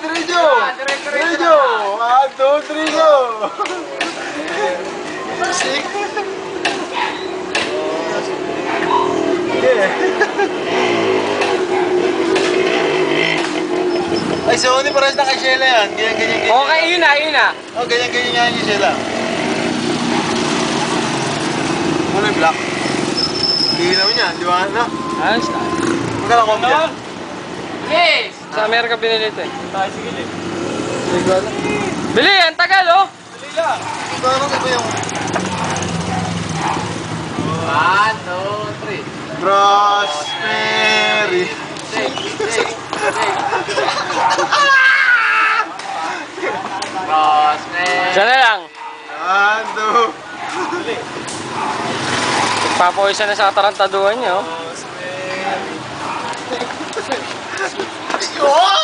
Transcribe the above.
diretso! Diretso! 1, 2, 3, go! Six. Ay, so ni pares na kay Sheila yan. Ganyan. Okay, yun na. Oh, ganyan nga yung Sheila. Ano yung black? Hihinaw niya, di ba? Ano? Ayos na. Magkala ko niya. Yes! Sa Amerika binili ito eh. Tayo, sige din. Bili, ang tagal oh! Dali lang. Parang iba yung... 1, 2, 3. Rosemary. Rosemary. Sana lang. 1, 2. Papawisan na sa katarantaduhan niyo. Wow!